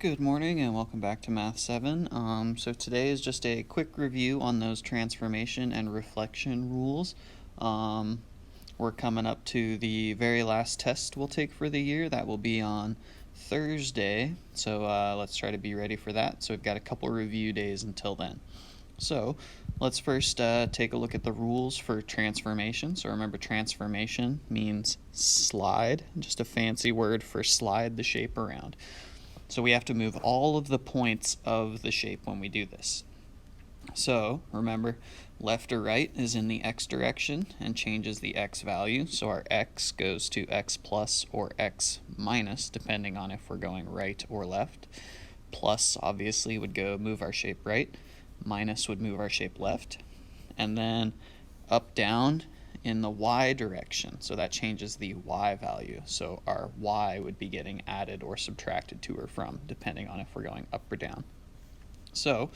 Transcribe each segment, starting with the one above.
Good morning and welcome back to Math 7. So today is just a quick review on those transformation and reflection rules. We're coming up to the very last test we'll take for the year. That will be on Thursday, so let's try to be ready for that. So we've got a couple review days until then. So let's first take a look at the rules for transformation. So remember, transformation means slide, just a fancy word for slide the shape around. So we have to move all of the points of the shape when we do this. So remember, left or right is in the x direction and changes the x value. So our x goes to x plus or x minus, depending on if we're going right or left. Plus obviously would go move our shape right. Minus would move our shape left. And then up, down in the y direction, so that changes the y value. So our y would be getting added or subtracted to or from, depending on if we're going up or down. So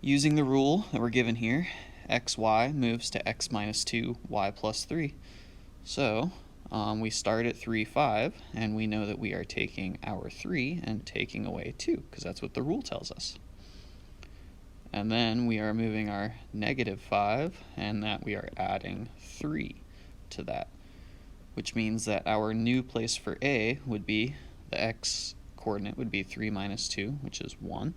using the rule that we're given here, xy moves to x minus 2, y plus 3. So we start at 3, 5, and we know that we are taking our 3 and taking away 2, because that's what the rule tells us. And then we are moving our negative 5, and that we are adding 3 to that, which means that our new place for A would be, the x coordinate would be 3 minus 2, which is 1,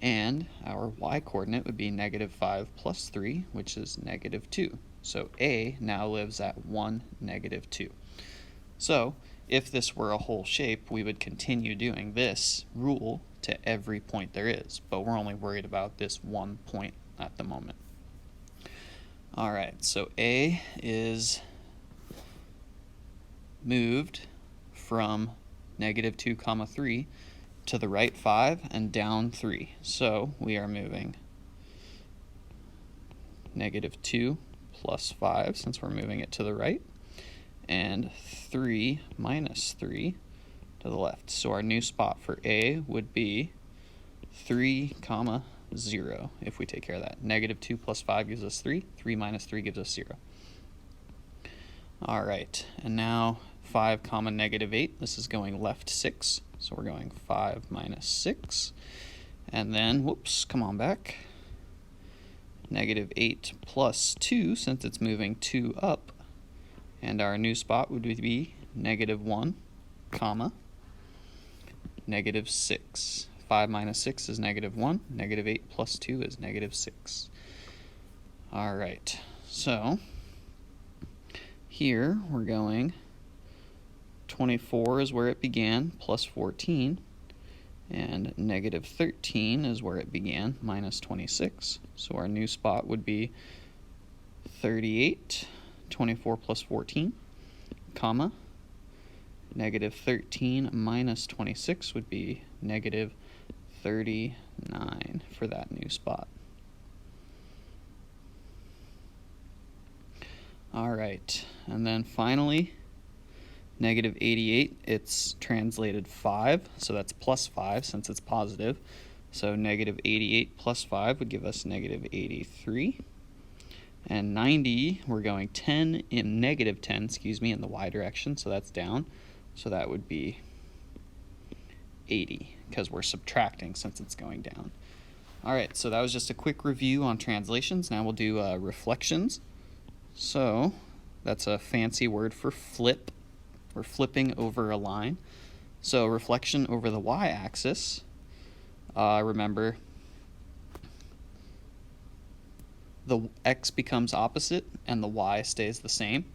and our y coordinate would be negative 5 plus 3, which is negative 2. So A now lives at 1, negative 2. So if this were a whole shape, we would continue doing this rule to every point there is, but we're only worried about this one point at the moment. Alright, so A is moved from negative 2 comma 3 to the right 5 and down 3. So we are moving negative 2 plus 5, since we're moving it to the right, and 3 minus 3 to the left. So our new spot for A would be 3 comma 0 if we take care of that. Negative 2 plus 5 gives us 3. 3 minus 3 gives us 0. Alright, and now 5 comma negative 8. This is going left 6. So we're going 5 minus 6. And then, whoops, come on back. Negative 8 plus 2, since it's moving 2 up. And our new spot would be negative 1 comma negative 6. 5 minus 6 is negative 1. Negative 8 plus 2 is negative 6. Alright, so here we're going 24 is where it began, plus 14. And negative 13 is where it began, minus 26. So our new spot would be 38, 24 plus 14, comma, negative 13 minus 26 would be negative 39 for that new spot. Alright, and then finally, negative 88, it's translated 5, so that's plus 5 since it's positive. So negative 88 plus 5 would give us negative 83. And 90, we're going 10 in negative 10, in the y direction, so that's down. So that would be 80, because we're subtracting since it's going down. Alright, so that was just a quick review on translations. Now we'll do reflections. So that's a fancy word for flip. We're flipping over a line. So reflection over the y-axis, remember, the x becomes opposite and the y stays the same.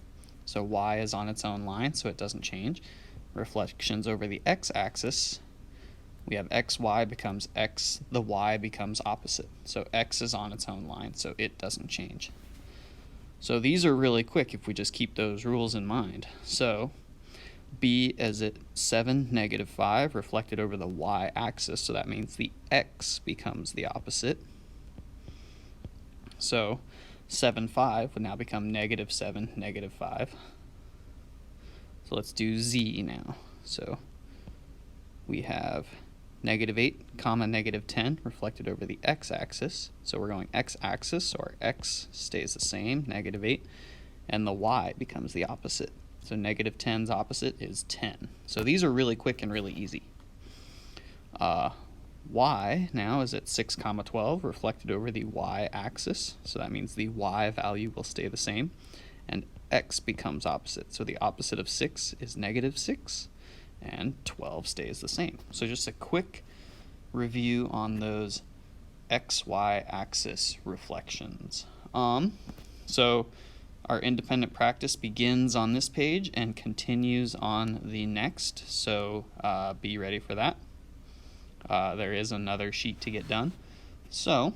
So y is on its own line, so it doesn't change. Reflections over the x-axis, we have xy becomes x, the y becomes opposite. So x is on its own line, so it doesn't change. So these are really quick if we just keep those rules in mind. So B is at 7, negative 5, reflected over the y-axis, so that means the x becomes the opposite. So 7, 5 would now become negative 7, negative 5. So let's do z now. So we have negative 8, comma negative 10 reflected over the x-axis. So we're going x-axis, so our x stays the same, negative 8, and the y becomes the opposite. So negative 10's opposite is 10. So these are really quick and really easy. Y now is at 6 comma 12 reflected over the y-axis, so that means the y value will stay the same, and x becomes opposite, so the opposite of 6 is negative 6, and 12 stays the same. So just a quick review on those xy axis reflections. So our independent practice begins on this page and continues on the next, so be ready for that. There is another sheet to get done. So,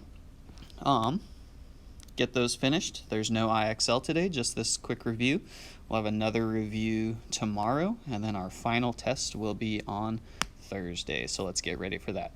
get those finished. There's no IXL today, just this quick review. We'll have another review tomorrow, and then our final test will be on Thursday. So let's get ready for that.